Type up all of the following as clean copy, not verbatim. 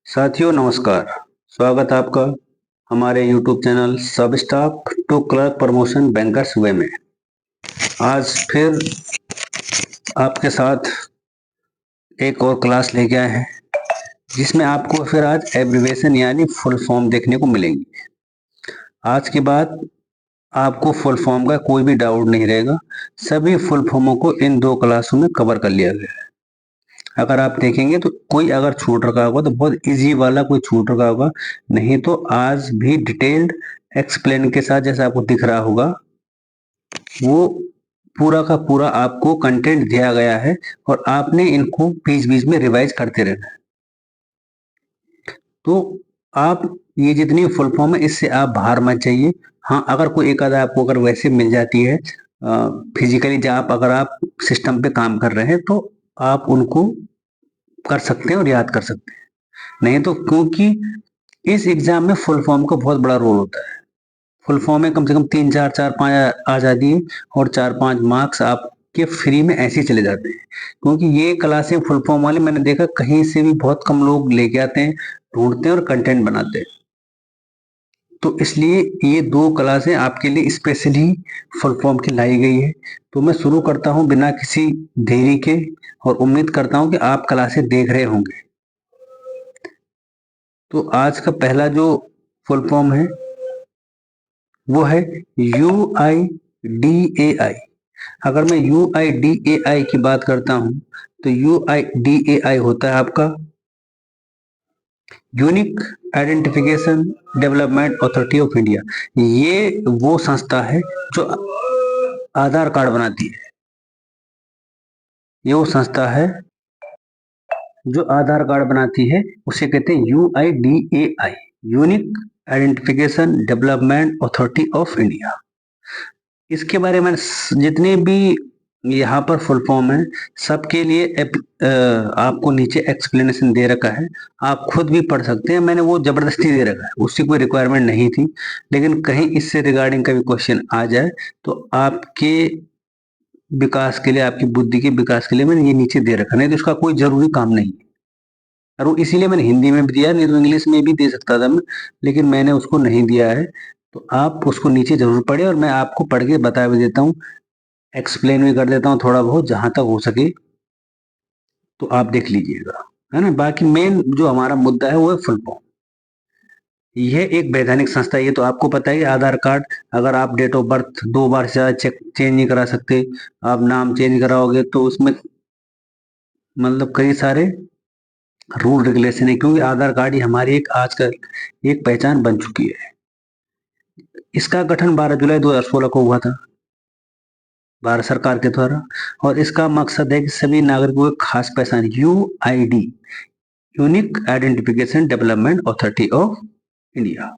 साथियों नमस्कार। स्वागत है आपका हमारे YouTube channel sub staff to clerk promotion bankers way में। आज फिर आपके साथ एक और क्लास लेके आए हैं जिसमें आपको फिर आज एब्रिविएशन यानी फुल फॉर्म देखने को मिलेंगी। आज के बाद आपको फुल फॉर्म का कोई भी डाउट नहीं रहेगा। सभी फुल फॉर्मों को इन दो क्लासों में कवर कर लिया गया है। अगर आप देखेंगे तो कोई अगर छूट रखा होगा तो बहुत इजी वाला कोई छूट रखा होगा, नहीं तो आज भी डिटेल्ड एक्सप्लेन के साथ जैसा आपको दिख रहा होगा वो पूरा का पूरा आपको कंटेंट दिया गया है और आपने इनको बीच बीच में रिवाइज करते रहना है। तो आप ये जितनी फुल फॉर्म है इससे आप बाहर मत जाइए। हाँ, अगर कोई एक आधा आपको अगर वैसे मिल जाती है फिजिकली जब अगर आप सिस्टम पे काम कर रहे हैं तो आप उनको कर सकते हैं और याद कर सकते हैं। नहीं तो क्योंकि इस एग्जाम में फुल फॉर्म का बहुत बड़ा रोल होता है। फुल फॉर्म में कम से कम 3 4 4 5 आ जाती है और 4 5 मार्क्स आपके फ्री में ऐसे ही चले जाते हैं। क्योंकि ये क्लासें फुल फॉर्म वाले मैंने देखा कहीं से भी बहुत कम लोग लेके आते हैं, ढूंढते हैं और कंटेंट बनाते हैं। तो इसलिए ये दो क्लासें आपके लिए स्पेशली फुल फॉर्म की लाई गई है। तो मैं शुरू करता हूँ बिना किसी देरी के और उम्मीद करता हूँ कि आप क्लासें देख रहे होंगे। तो आज का पहला जो फुल फॉर्म है वो है UIDAI। अगर मैं UIDAI की बात करता हूं तो UIDAI होता है आपका unique identification development authority of India. ये वो संस्था है जो आधार कार्ड बनाती है। ये वो संस्था है जो आधार कार्ड बनाती है, उसे कहते हैं UIDAI, unique identification development authority of India. इसके बारे में जितने भी यहाँ पर फुल फॉर्म है सबके लिए आपको नीचे एक्सप्लेनेशन दे रखा है। आप खुद भी पढ़ सकते हैं, मैंने वो जबरदस्ती दे रखा है, उसकी कोई रिक्वायरमेंट नहीं थी। लेकिन कहीं इससे रिगार्डिंग का भी क्वेश्चन आ जाए तो आपके विकास के लिए, आपकी बुद्धि के विकास के लिए मैंने ये नीचे दे रखा, नहीं तो इसका कोई जरूरी काम नहीं है। और वो इसीलिए मैंने हिंदी में भी दिया, नहीं तो इंग्लिश में भी दे सकता था मैं, लेकिन मैंने उसको नहीं दिया है। तो आप उसको नीचे जरूर पढ़े और मैं आपको पढ़ के बता भी देता हूँ, एक्सप्लेन भी कर देता हूँ थोड़ा बहुत जहां तक हो सके, तो आप देख लीजिएगा, है ना। बाकी मेन जो हमारा मुद्दा है वो है फुल फॉर्म। यह एक वैधानिक संस्था है, ये तो आपको पता है कि आधार कार्ड अगर आप डेट ऑफ बर्थ 2 बार से ज्यादा चेंज नहीं करा सकते, आप नाम चेंज कराओगे तो उसमें मतलब कई सारे रूल रेगुलेशन है, क्योंकि आधार कार्ड ही हमारी एक आजकल एक पहचान बन चुकी है। इसका गठन 12 जुलाई 2016 को हुआ था भारत सरकार के द्वारा, और इसका मकसद है कि सभी नागरिकों को खास पहचान UID, unique identification development authority of India.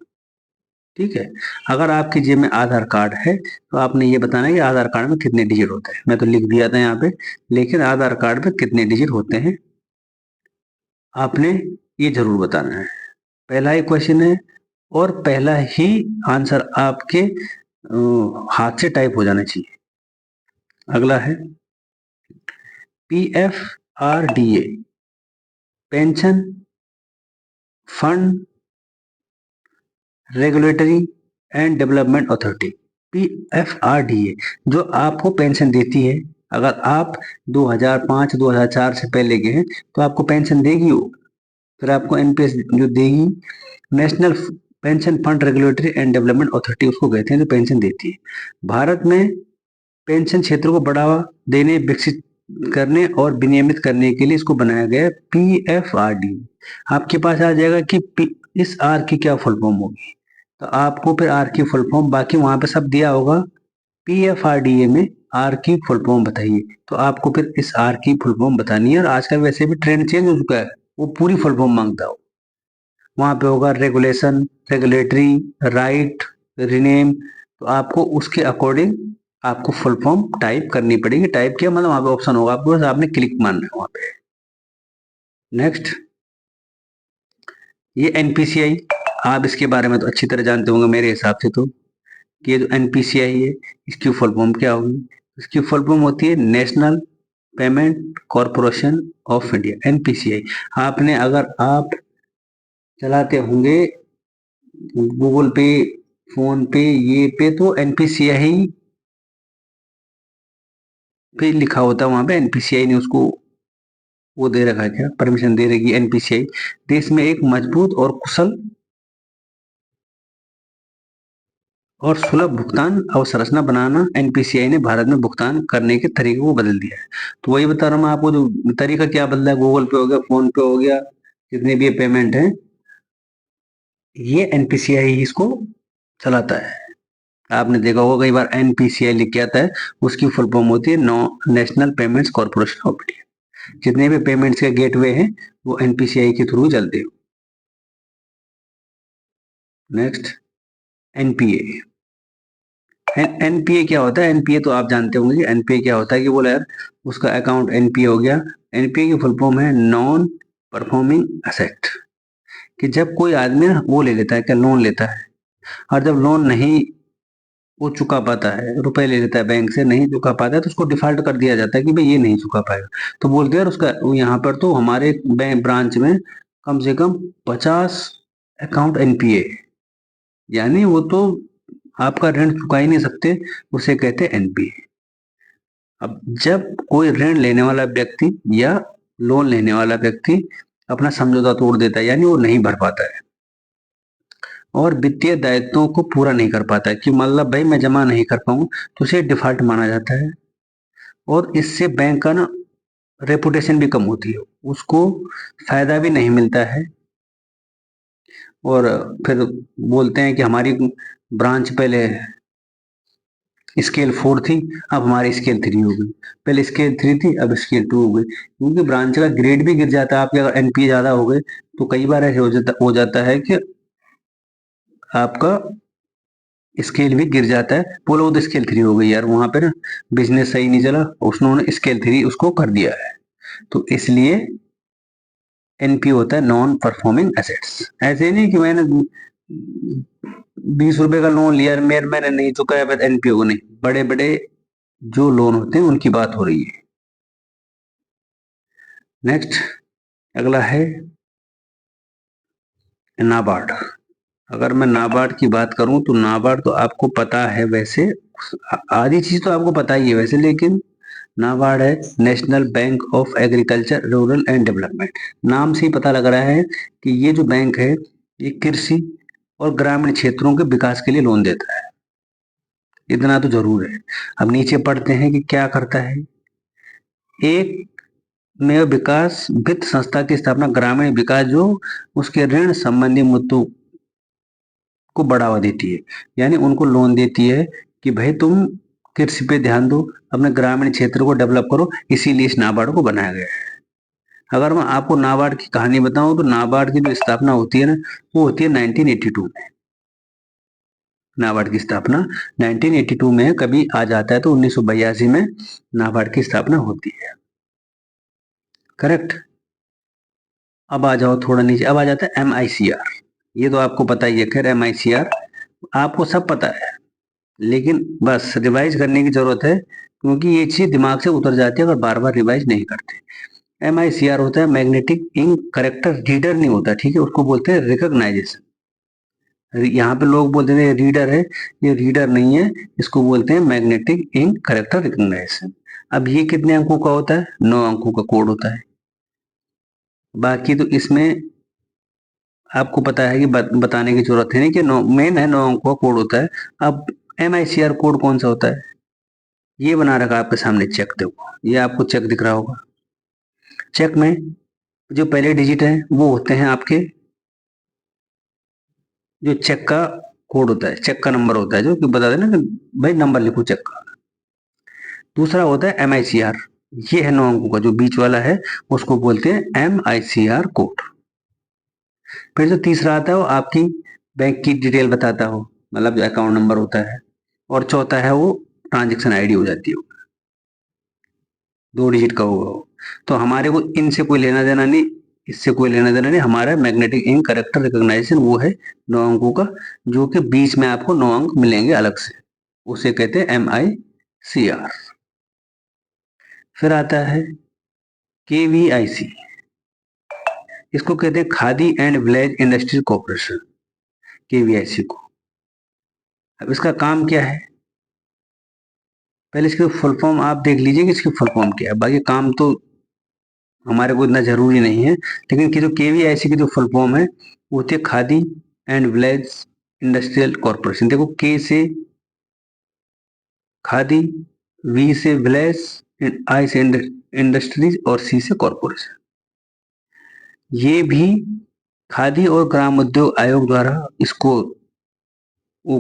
ठीक है। अगर आपकी जेब में आधार कार्ड है तो आपने ये बताना है कि आधार कार्ड में कितने डिजिट होते हैं। मैं तो लिख दिया था यहाँ पे, लेकिन आधार कार्ड में कितने डिजिट होते हैं आपने ये जरूर बताना है। पहला ही क्वेश्चन है और पहला ही आंसर आपके हाथ से टाइप हो जाना चाहिए। अगला है PFRDA, pension fund regulatory and development authority. PFRDA जो आपको पेंशन देती है। अगर आप 2005 2004 से पहले के हैं तो आपको पेंशन देगी वो। फिर आपको NPS जो देगी, national pension fund regulatory and development authority उसको कहते हैं, जो पेंशन देती है। भारत में पेंशन क्षेत्र को बढ़ावा देने, विकसित करने और विनियमित करने के लिए इसको बनाया गया है PFRD। आपके पास आ जाएगा कि इस आर की क्या फुल फॉर्म होगी, तो आपको फिर आर की फुल फॉर्म, बाकी वहां पे सब दिया होगा, PFRDA में आर की फुल फॉर्म बताइए, तो आपको फिर इस आर की फुल फॉर्म बतानी है। और आजकल वैसे भी ट्रेंड चेंज हो चुका है, वो पूरी फुल फॉर्म मांगता हो। वहां पे होगा रेगुलेशन, रेगुलेटरी, राइट, रिनेम, तो आपको उसके अकॉर्डिंग आपको फुल फॉर्म टाइप करनी पड़ेगी। टाइप किया मतलब वहां पे ऑप्शन होगा, आपको बस आपने क्लिक मारना है वहां पे। नेक्स्ट, ये NPCI, आप इसके बारे में तो अच्छी तरह जानते होंगे मेरे हिसाब से तो, कि ये जो NPCI है इसकी फुल फॉर्म क्या होगी। इसकी फुल फॉर्म होती है national payment corporation of India, NPCI। आपने अगर आप चलाते होंगे गूगल पे, फोन पे, ये पे, तो एनपीसीआई पे लिखा होता है, वहां पे एनपीसीआई ने उसको वो दे रखा है, क्या परमिशन दे रहेगी एनपीसीआई। देश में एक मजबूत और कुशल और सुलभ भुगतान अवसंरचना बनाना, एनपीसीआई ने भारत में भुगतान करने के तरीके को बदल दिया है। तो वही बता रहा हूँ मैं आपको, जो तरीका क्या बदला है, गूगल पे हो गया, फोन पे हो गया, जितने भी ये पेमेंट है, ये एनपीसीआई इसको चलाता है। आपने देखा होगा कई बार एनपीसीआई लिख के आता है, उसकी फुल फॉर्म होती है no national payments corporation of India. जितने भी पेमेंट्स के गेटवे हैं वो एनपीसीआई के थ्रू चलते हैं। Next, NPA. एनपीए क्या होता है? एनपीए तो आप जानते होंगे कि एनपीए क्या होता है, कि बोला यार उसका अकाउंट एनपीए हो गया। एनपीए की फुल फॉर्म है नॉन परफॉर्मिंग असेट। कि जब कोई आदमी ना वो ले लेता है, क्या लोन लेता है, और जब लोन नहीं वो चुका पाता है, रुपए ले लेता है बैंक से, नहीं चुका पाता है, तो उसको डिफॉल्ट कर दिया जाता है कि भाई ये नहीं चुका पाएगा। तो बोलते हैं यार उसका यहाँ पर तो हमारे बैंक ब्रांच में कम से कम 50 अकाउंट एनपीए, यानी वो तो आपका ऋण चुका ही नहीं सकते, उसे कहते हैं एनपीए। अब जब कोई ऋण लेने वाला व्यक्ति या लोन लेने वाला व्यक्ति अपना समझौता तोड़ देता है, यानी वो नहीं भर पाता है और वित्तीय दायित्वों को पूरा नहीं कर पाता है, कि मतलब भाई मैं जमा नहीं कर पाऊँ, तो उसे डिफॉल्ट माना जाता है। और इससे बैंक का ना रेपुटेशन भी कम होती है, उसको फायदा भी नहीं मिलता है। और फिर बोलते हैं कि हमारी ब्रांच पहले स्केल 4 थी, अब हमारी स्केल 3 हो गई। पहले स्केल 3 थी, अब स्केल 2 हो गई, क्योंकि ब्रांच का ग्रेड भी गिर जाता है। आपके अगर एनपीए ज्यादा हो गए तो कई बार ऐसे हो जाता है कि आपका स्केल भी गिर जाता है। बोलो वो तो स्केल 3 हो गई यार, वहां पे ना बिजनेस सही नहीं चला, उसने स्केल 3 उसको कर दिया है। तो इसलिए एनपी होता है नॉन परफॉर्मिंग एसेट्स। ऐसे नहीं कि मैंने 20 रुपए का लोन लिया, मैंने नहीं चुकाया, बस एनपीओ को नहीं, बड़े बड़े जो लोन होते हैं उनकी बात हो रही है। नेक्स्ट, अगला है नाबार्ड। अगर मैं नाबार्ड की बात करूं तो नाबार्ड तो आपको पता है वैसे, आधी चीज तो आपको पता ही है वैसे, लेकिन नाबार्ड है national bank of agriculture rural and development. नाम से ही पता लग रहा है कि ये जो बैंक है ये कृषि और ग्रामीण क्षेत्रों के विकास के लिए लोन देता है, इतना तो जरूर है। अब नीचे पढ़ते हैं कि क्या करता है। एक में विकास वित्त संस्था की स्थापना, ग्रामीण विकास जो उसके ऋण संबंधी मुद्दों को बढ़ावा देती है, यानी उनको लोन देती है कि भाई तुम कृषि पे ध्यान दो, अपने ग्रामीण क्षेत्र को डेवलप करो, इसीलिए इस नाबार्ड को बनाया गया है। अगर मैं आपको नाबार्ड की कहानी बताऊं तो नाबार्ड की जो स्थापना होती है ना, वो होती है 1982 में। नाबार्ड की स्थापना 1982 में कभी आ जाता है, तो 1982 में नाबार्ड की स्थापना होती है। करेक्ट। अब आ जाओ थोड़ा नीचे, अब आ जाता है MICR। ये तो आपको पता ही है, खैर MICR आपको सब पता है, लेकिन बस रिवाइज करने की जरूरत है, क्योंकि ये चीज दिमाग से उतर जाती है अगर बार बार रिवाइज नहीं करते। MICR होता है मैग्नेटिक इंक करेक्टर रीडर, नहीं होता, ठीक है, उसको बोलते हैं रिकॉग्नाइजेशन। यहाँ पे लोग बोलते हैं रीडर है, ये रीडर नहीं है, इसको बोलते हैं मैग्नेटिक इंक करेक्टर रिकॉग्नाइजेशन। अब ये कितने अंकों का होता है? 9 अंकों का कोड होता है। बाकी तो इसमें आपको पता है कि बताने की जरूरत है नहीं, कि मेन है 9 अंकों का कोड होता है। अब MICR कोड कौन सा होता है? ये बना रखा आपके सामने, चेक देखो, ये आपको चेक दिख रहा होगा। चेक में जो पहले डिजिट है वो होते हैं आपके, जो चेक का कोड होता है, चेक का नंबर होता है, जो कि बता देना कि भाई नंबर लिखो चेक का। दूसरा होता है MICR, ये है 9 अंकों का, जो बीच वाला है उसको बोलते हैं MICR कोड। फिर जो तीसरा आता है वो आपकी बैंक की डिटेल बताता हो, मतलब जो अकाउंट नंबर होता है। और चौथा है वो ट्रांजेक्शन आईडी हो जाती है, 2 डिजिट का होगा वो। तो हमारे को इनसे कोई लेना देना नहीं, इससे कोई लेना देना नहीं। हमारा मैग्नेटिक इंक करेक्टर रिकॉग्नाइजेशन वो है 9 अंकों का, जो कि बीच में आपको 9 अंक मिलेंगे अलग से, उसे कहते हैं MICR। फिर आता है KVIC। इसको कहते हैं khadi and village industries corporation, KVIC को। अब इसका काम क्या है, पहले इसकी फुल फॉर्म आप देख लीजिए कि इसकी फुल फॉर्म क्या है, बाकी काम तो हमारे को इतना जरूरी नहीं है, लेकिन कि जो केवीआईसी की जो फुल फॉर्म है वो होती है khadi and village industrial corporation. देखो, के से खादी, वी से विलेज, आई से इंडस्ट्रीज और सी से कॉर्पोरेशन। ये भी खादी और ग्राम उद्योग आयोग द्वारा इसको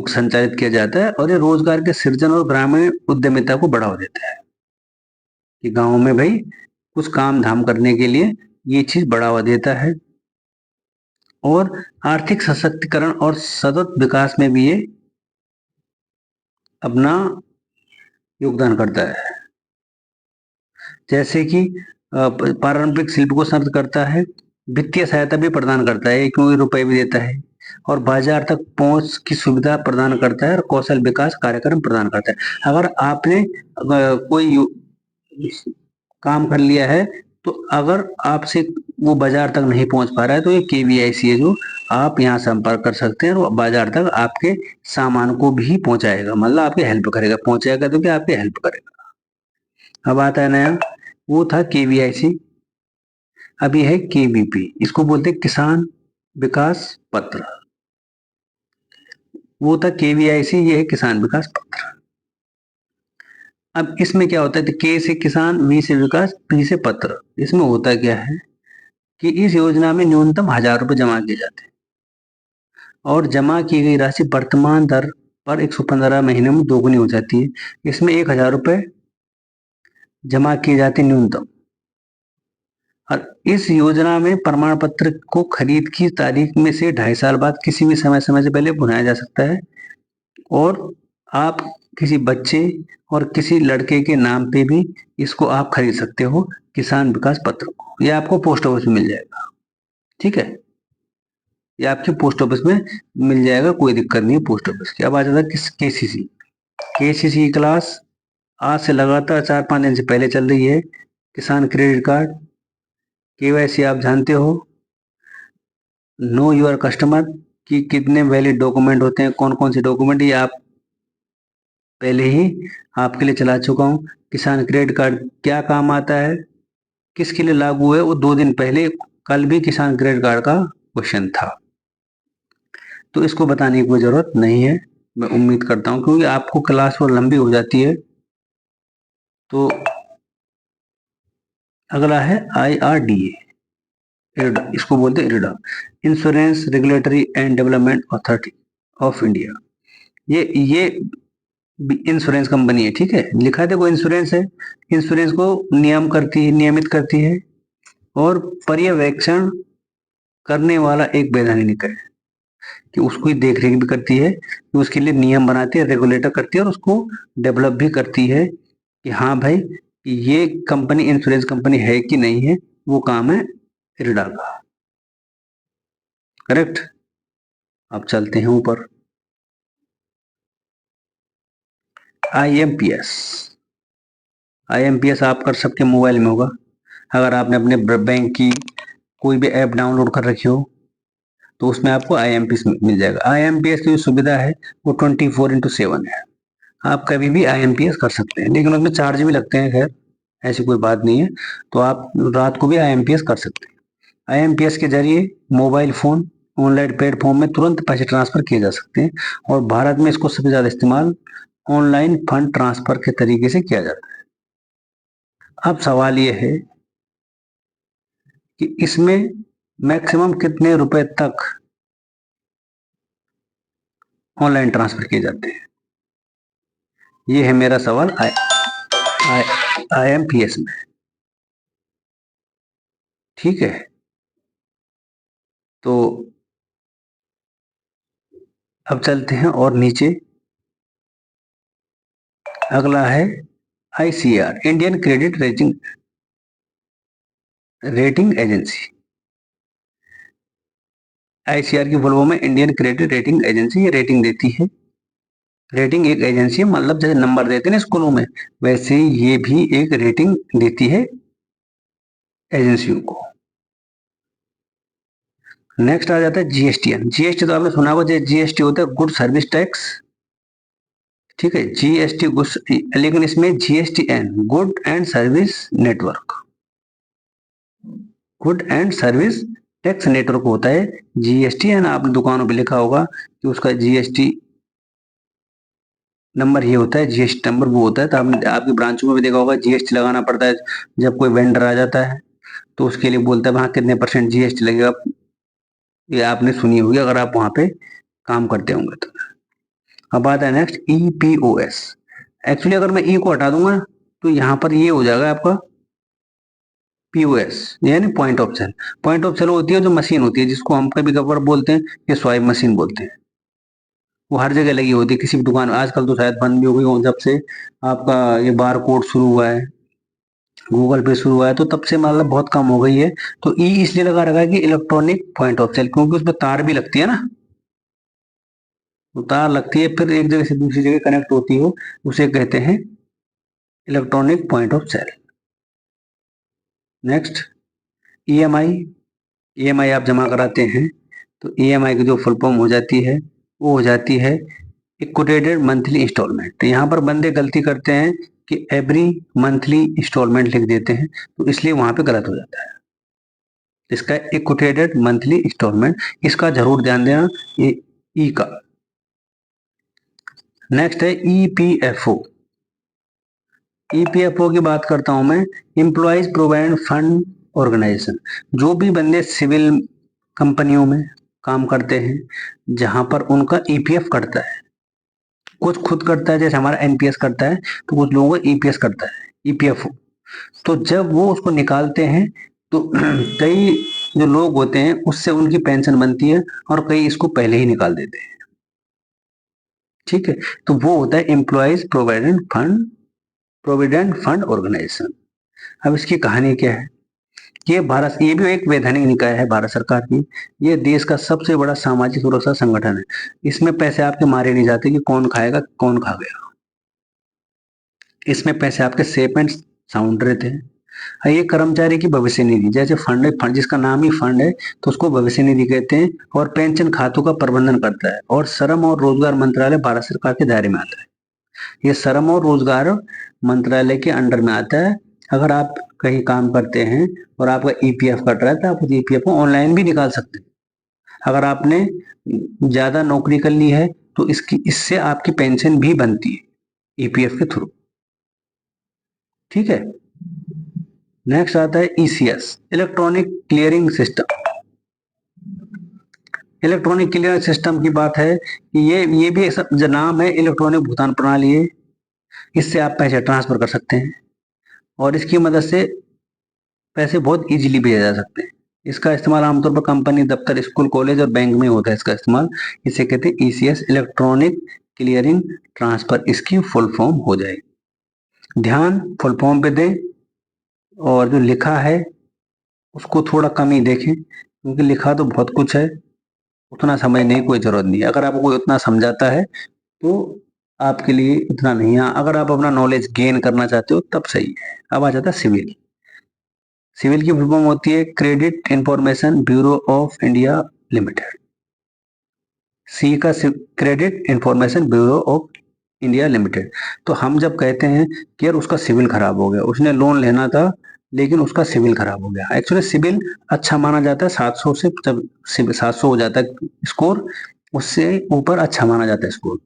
संचालित किया जाता है और ये रोजगार के सृजन और ग्रामीण उद्यमिता को बढ़ावा देता है कि गांव में भाई कुछ काम धाम करने के लिए ये चीज बढ़ावा देता है और आर्थिक सशक्तिकरण और सतत विकास में भी ये अपना योगदान करता है। जैसे कि पारंपरिक शिल्प को समृद्ध करता है, वित्तीय सहायता भी प्रदान करता है, क्योंकि रुपए भी देता है, और बाजार तक पहुंच की सुविधा प्रदान करता है और कौशल विकास कार्यक्रम प्रदान करता है। अगर आपने कोई काम कर लिया है तो अगर आपसे वो बाजार तक नहीं पहुंच पा रहा है तो ये केवीआईसी है जो आप यहाँ संपर्क कर सकते हैं और बाजार तक आपके सामान को भी पहुंचाएगा, मतलब आपकी हेल्प करेगा, पहुंचाएगा तो क्या, आपकी हेल्प करेगा। अब आता है नया, वो था केवीआईसी, अब ये है केवीपी, इसको बोलते हैं किसान विकास पत्र। वो था केवीआईसी, ये है किसान विकास पत्र। अब इसमें क्या होता है, के से किसान, वी से विकास, पी से पत्र। इसमें होता क्या है कि इस योजना में न्यूनतम 1,000 रुपए जमा किए जाते हैं और जमा की गई राशि वर्तमान दर पर 115 महीने में दोगुनी हो जाती है। इसमें 1,000 रुपए जमा किए जाते हैं न्यूनतम। और इस योजना में प्रमाण पत्र को खरीद की तारीख में से 2.5 साल बाद किसी भी समय से पहले भुनाया जा सकता है और आप किसी बच्चे और किसी लड़के के नाम पे भी इसको आप खरीद सकते हो, किसान विकास पत्र को। ये आपको पोस्ट ऑफिस में मिल जाएगा, ठीक है, ये आपके पोस्ट ऑफिस में मिल जाएगा, कोई दिक्कत नहीं है पोस्ट ऑफिस की। अब आ जाता है किस केसीसी। केसीसी क्लास आज से लगातार 4-5 दिन से पहले चल रही है। किसान क्रेडिट कार्ड, केवाईसी आप जानते हो, नो योर कस्टमर कि कितने वैलिड डॉक्यूमेंट होते हैं, कौन कौन से डॉक्यूमेंट, ये आप पहले ही आपके लिए चला चुका हूँ। किसान क्रेडिट कार्ड क्या काम आता है, किसके लिए लागू है, वो 2 दिन पहले, कल भी किसान क्रेडिट कार्ड का क्वेश्चन था, तो इसको बताने की कोई जरूरत नहीं है, मैं उम्मीद करता हूँ, क्योंकि आपको क्लास और लंबी हो जाती है। तो अगला है IRDA, इसको बोलते हैं IRDA, insurance regulatory and development authority of India. ये इंश्योरेंस कंपनी है, ठीक है, लिखा है देखो इंश्योरेंस है, इंश्योरेंस को नियमित करती है और पर्यवेक्षण करने वाला एक वैधानिक है कि उसको देख रेख भी करती है, कि उसके लिए नियम बनाती है, रेगुलेटर करती है और उसको डेवलप भी करती है कि हाँ भाई ये कंपनी इंश्योरेंस कंपनी है कि नहीं है, वो काम है इरडा का, करेक्ट। अब चलते हैं ऊपर, IMPS। IMPS आप कर सबके मोबाइल में होगा, अगर आपने अपने बैंक की कोई भी ऐप डाउनलोड कर रखी हो तो उसमें आपको IMPS मिल जाएगा। IMPS की जो सुविधा है वो 24/7 है, आप कभी भी IMPS कर सकते हैं, लेकिन उसमें चार्ज भी लगते हैं, खैर ऐसी कोई बात नहीं है, तो आप रात को भी IMPS कर सकते हैं। IMPS के जरिए मोबाइल फोन ऑनलाइन प्लेटफॉर्म में तुरंत पैसे ट्रांसफर किए जा सकते हैं और भारत में इसको सबसे ज्यादा इस्तेमाल ऑनलाइन फंड ट्रांसफर के तरीके से किया जाता है। अब सवाल यह है कि इसमें मैक्सिमम कितने रुपए तक ऑनलाइन ट्रांसफर किए जाते हैं, ये है मेरा सवाल IMPS में, ठीक है। तो अब चलते हैं और नीचे, अगला है ICR, Indian credit rating agency. ICR की फुल फॉर्म है इंडियन क्रेडिट रेटिंग एजेंसी, ये रेटिंग देती है, रेटिंग एक एजेंसी है, मतलब जैसे नंबर देते हैं स्कूलों में, वैसे ये भी एक रेटिंग देती है एजेंसियों को। नेक्स्ट आ जाता है जीएसटीएन। जीएसटी तो आपने सुना होगा, जीएसटी होता है गुड सर्विस टैक्स, ठीक है, जीएसटी गुड्स, लेकिन इसमें GSTN good and service network, good and service tax network होता है जीएसटीएन। आपने दुकानों पे लिखा होगा कि उसका जीएसटी नंबर ये होता है, जीएसटी नंबर वो होता है। तो आपने आपकी ब्रांचों में भी देखा होगा जीएसटी लगाना पड़ता है जब कोई वेंडर आ जाता है, तो उसके लिए बोलता है वहां कितने परसेंट जीएसटी लगेगा, ये आपने सुनी होगी अगर आप वहां पे काम करते होंगे तो। अब आता है नेक्स्ट ईपीओएस। एक्चुअली अगर मैं ई को हटा दूंगा तो यहाँ पर ये हो जाएगा आपका पीओएस, यानी point of sale. Point of sale होती है जो मशीन होती है, जिसको हम कभी कभार बोलते हैं ये स्वाइप मशीन बोलते हैं। वो हर जगह लगी होती है किसी भी दुकान में, आजकल तो शायद बंद भी हो गई हो, जब से आपका ये बार कोड शुरू हुआ है, गूगल पे शुरू हुआ है, तो तब से मतलब बहुत कम हो गई है। तो ई इसलिए लगा रखा है कि इलेक्ट्रॉनिक पॉइंट ऑफ सेल, क्योंकि उसमें तार भी लगती है ना, तो तार लगती है फिर एक जगह से दूसरी जगह कनेक्ट होती हो, उसे कहते हैं electronic point of sale. Next EMI. EMI आप जमा कराते हैं तो ईएमआई की जो फुल फॉर्म हो जाती है वो हो जाती है इक्विटेड मंथली इंस्टॉलमेंट। तो यहाँ पर बंदे गलती करते हैं कि एवरी मंथली इंस्टॉलमेंट लिख देते हैं, तो इसलिए वहां पे गलत हो जाता है। इसका इक्विटेड मंथली इंस्टॉलमेंट, इसका जरूर ध्यान देना, ये ई का। नेक्स्ट है ईपीएफओ। ईपीएफओ की बात करता हूं मैं, एम्प्लॉयज प्रोविडेंट फंड ऑर्गेनाइजेशन। जो भी बंदे सिविल कंपनियों में काम करते हैं जहां पर उनका ईपीएफ कटता है, कुछ खुद करता है जैसे हमारा एनपीएस करता है, तो कुछ लोगों का ईपीएस करता है, ईपीएफओ। तो जब वो उसको निकालते हैं तो कई जो लोग होते हैं उससे उनकी पेंशन बनती है और कई इसको पहले ही निकाल देते हैं, ठीक है। तो वो होता है एम्प्लॉयज प्रोविडेंट फंड ऑर्गेनाइजेशन। अब इसकी कहानी क्या है, ये भी एक वैधानिक निकाय है भारत सरकार की। ये देश का सबसे बड़ा सामाजिक सुरक्षा संगठन है। इसमें पैसे आपके मारे नहीं जाते कि कौन खाएगा कौन खा गया, इसमें पैसे आपके सेफ एंड साउंड रहते हैं। ये कर्मचारी की भविष्य निधि जैसे फंड है, फंड जिसका नाम ही फंड है तो उसको भविष्य निधि कहते हैं, और पेंशन खातों का प्रबंधन करता है। और श्रम और रोजगार मंत्रालय भारत सरकार के दायरे में आता है। ये श्रम और रोजगार मंत्रालय के अंडर में आता है। अगर आप कहीं काम करते हैं और आपका ईपीएफ कट रहा है तो आप उस ईपीएफ को ऑनलाइन भी निकाल सकते हैं। अगर आपने ज्यादा नौकरी कर ली है तो इससे आपकी पेंशन भी बनती है ईपीएफ के थ्रू, ठीक है। नेक्स्ट आता है ECS, electronic clearing system. Electronic clearing system की बात है कि ये भी जो नाम है, इलेक्ट्रॉनिक भुगतान प्रणाली है। इससे आप पैसे ट्रांसफर कर सकते हैं और इसकी मदद से पैसे बहुत इजीली भेजे जा सकते हैं। इसका इस्तेमाल आमतौर पर कंपनी, दफ्तर, स्कूल, कॉलेज और बैंक में होता है इसका इस्तेमाल। इसे कहते हैं ईसीएस, इलेक्ट्रॉनिक क्लियरिंग ट्रांसफर, इसकी फुल फॉर्म हो जाएगी। ध्यान फुल फॉर्म पे दें और जो लिखा है उसको थोड़ा कम ही देखें, क्योंकि लिखा तो बहुत कुछ है, उतना समझने की कोई जरूरत नहीं है। अगर आपको कोई उतना समझाता है तो आपके लिए इतना नहीं है, अगर आप अपना नॉलेज गेन करना चाहते हो तब सही है। अब आ जाता है सिविल। सिविल की फुल फॉर्म होती है credit information bureau of India limited. C का credit information bureau of India limited. तो हम जब कहते हैं कि यार उसका सिविल खराब हो गया, उसने लोन लेना था लेकिन उसका सिविल खराब हो गया, एक्चुअली सिविल अच्छा माना जाता है 700 से, जब 700 हो जाता है स्कोर, उससे ऊपर अच्छा माना जाता है स्कोर।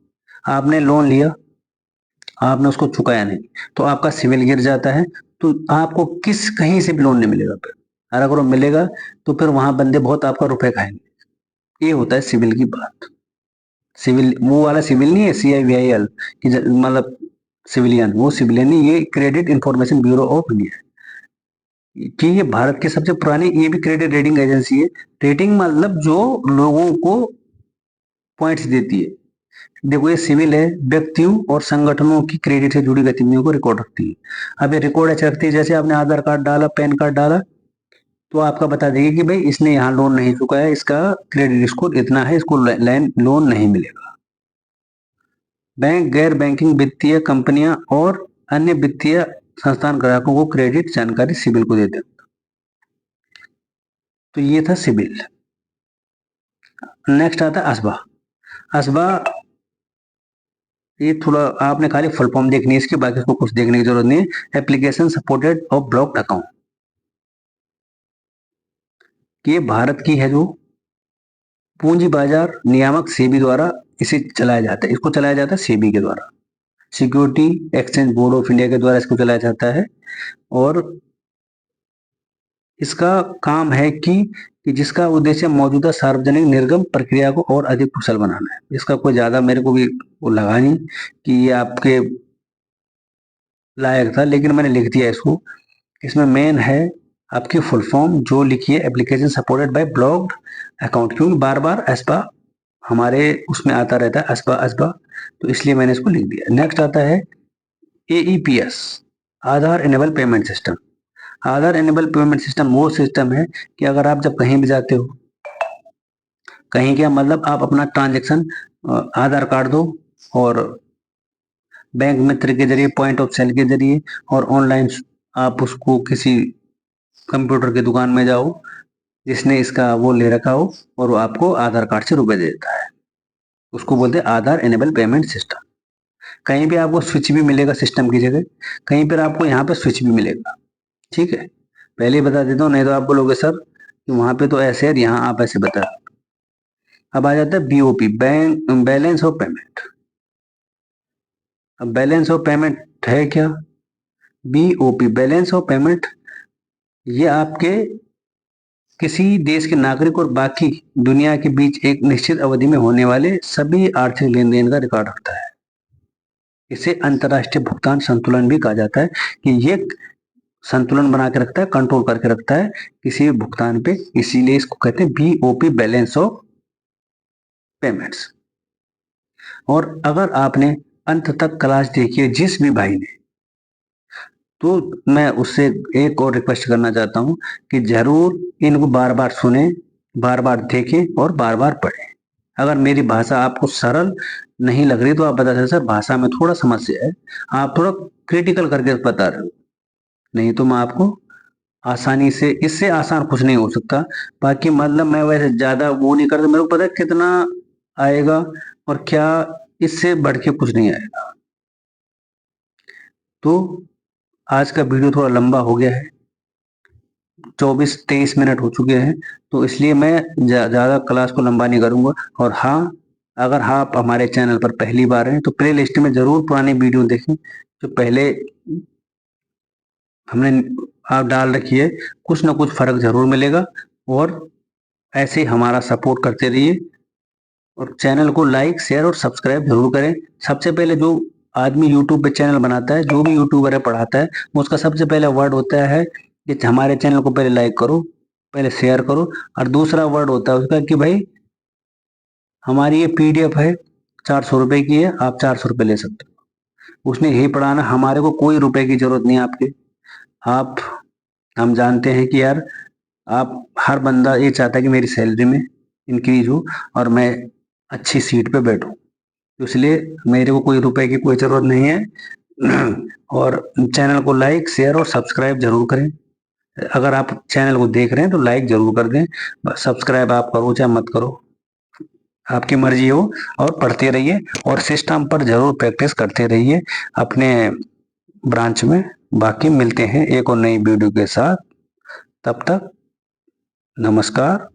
आपने लोन लिया, आपने उसको चुकाया नहीं, तो आपका सिविल गिर जाता है, तो आपको किस कहीं से भी लोन नहीं मिलेगा फिर। और अगर वो मिलेगा तो फिर वहां बंदे बहुत आपका रुपए खाएंगे। ये होता है सिविल की बात। सिविल वो वाला सिविल नहीं है CIVIL कि मतलब सिविलियन, वो सिविलियन नहीं, ये credit information bureau of India, कि ये भारत की सबसे पुरानी, ये भी क्रेडिट रेटिंग एजेंसी है। रेटिंग मतलब जो लोगों को पॉइंट्स देती है। देखो ये सिविल है, व्यक्तियों और संगठनों की क्रेडिट से जुड़ी गतिविधियों को रिकॉर्ड रखती है। अब ये रिकॉर्ड ऐसे रखती है जैसे आपने आधार कार्ड डाला, पैन कार्ड डाला, तो आपका बता देगी कि भाई इसने यहाँ लोन नहीं चुकाया, इसका क्रेडिट स्कोर इतना है, इसको लोन नहीं मिलेगा। बैंक, गैर बैंकिंग वित्तीय कंपनियां और अन्य वित्तीय संस्थान ग्राहकों को क्रेडिट जानकारी सिबिल को देते हैं। तो ये था सिबिल। नेक्स्ट आता है असबा। असबा ये थोड़ा आपने खाली फुल फॉर्म देखनी है इसकी, बाकी इसको कुछ देखने की जरूरत नहीं है। Application supported of blocked account, ये भारत की है जो पूंजी बाजार नियामक सेबी द्वारा इसे चलाया जाता है, इसको चलाया जाता है सेबी के द्वारा, security exchange board of India के द्वारा इसको चलाया जाता है। और इसका काम है कि जिसका उद्देश्य मौजूदा सार्वजनिक निर्गम प्रक्रिया को और अधिक कुशल बनाना है। इसका कोई ज्यादा मेरे को भी वो लगा नहीं कि ये आपके लायक था, लेकिन मैंने लिख दिया इसको। इसमें मेन है आपकी फुल फॉर्म जो लिखी है, application supported by blocked account, क्योंकि बार बार एस्पा हमारे उसमें आता रहता है एस्पा एस्पा, तो इसलिए मैंने इसको लिख दिया। नेक्स्ट आता है AEPS, आधार इनेबल पेमेंट सिस्टम। आधार इनेबल पेमेंट सिस्टम वो सिस्टम है कि अगर आप जब कहीं भी जाते हो, कहीं क्या मतलब आप अपना ट्रांजेक्शन आधार कार्ड दो और बैंक मित्र के जरिए, पॉइंट ऑफ सेल के जरिए, और ऑनलाइन आप उसको किसी कंप्यूटर की दुकान में जाओ जिसने इसका वो ले रखा हो और वो आपको आधार कार्ड से रुपए दे देता है, उसको बोलते हैं आधार इनेबल पेमेंट सिस्टम। कहीं भी आपको स्विच भी मिलेगा सिस्टम की जगह, कहीं पर आपको यहाँ पे स्विच भी मिलेगा, ठीक है। पहले ही बता देता हूँ, नहीं तो आप बोलोगे सर कि वहां पे तो ऐसे है, यहाँ आप ऐसे बता। अब आ जाता है BOP, bank balance of payment. अब बैलेंस ऑफ पेमेंट है क्या? BOP बैलेंस ऑफ पेमेंट, ये आपके किसी देश के नागरिक और बाकी दुनिया के बीच एक निश्चित अवधि में होने वाले सभी आर्थिक लेन देन का रिकॉर्ड रखता है। इसे अंतर्राष्ट्रीय भुगतान संतुलन भी कहा जाता है कि ये संतुलन बना के रखता है, कंट्रोल करके रखता है किसी भी भुगतान पे, इसीलिए इसको कहते हैं BOP बैलेंस ऑफ पेमेंट्स। और अगर आपने अंत तक क्लास देखी है जिस भी भाई ने, तो मैं उससे एक और रिक्वेस्ट करना चाहता हूं कि जरूर इनको बार बार सुने, बार बार देखें और बार बार पढ़ें। अगर मेरी भाषा आपको सरल नहीं लग रही तो आप बता सकते सर भाषा में थोड़ा समस्या है, आप थोड़ा क्रिटिकल करके बता रहे हो, नहीं तो मैं आपको आसानी से, इससे आसान कुछ नहीं हो सकता। बाकी मतलब मैं वैसे ज्यादा वो नहीं करता, मेरे को पता है कितना आएगा और क्या, इससे बढ़ के कुछ नहीं आएगा। तो आज का वीडियो थोड़ा लंबा हो गया है, 24-23 मिनट हो चुके हैं, तो इसलिए मैं ज़्यादा क्लास को लंबा नहीं करूँगा। और हाँ, अगर आप हमारे चैनल पर पहली बार हैं तो प्ले लिस्ट में ज़रूर पुरानी वीडियो देखें जो पहले हमने आप डाल रखी है, कुछ ना कुछ फ़र्क ज़रूर मिलेगा। और ऐसे हमारा सपोर्ट करते रहिए और चैनल को लाइक शेयर और सब्सक्राइब जरूर करें। सबसे पहले जो आदमी यूट्यूब पे चैनल बनाता है, जो भी यूट्यूबर है पढ़ाता है, उसका सबसे पहले वर्ड होता है कि हमारे चैनल को पहले लाइक करो, पहले शेयर करो, और दूसरा वर्ड होता है उसका कि भाई हमारी ये PDF है 400 रुपए की है, आप 400 रुपए ले सकते हो। उसने यही पढ़ाना, हमारे को कोई रुपए की जरूरत नहीं है आपके। आप, हम जानते हैं कि यार आप, हर बंदा ये चाहता है कि मेरी सैलरी में इंक्रीज हो और मैं अच्छी सीट पे बैठूं, तो इसलिए मेरे को कोई रुपए की कोई जरूरत नहीं है। और चैनल को लाइक शेयर और सब्सक्राइब जरूर करें। अगर आप चैनल को देख रहे हैं तो लाइक जरूर कर दें, सब्सक्राइब आप करो चाहे मत करो, आपकी मर्जी हो। और पढ़ते रहिए और सिस्टम पर जरूर प्रैक्टिस करते रहिए अपने ब्रांच में। बाकी मिलते हैं एक और नई वीडियो के साथ, तब तक नमस्कार।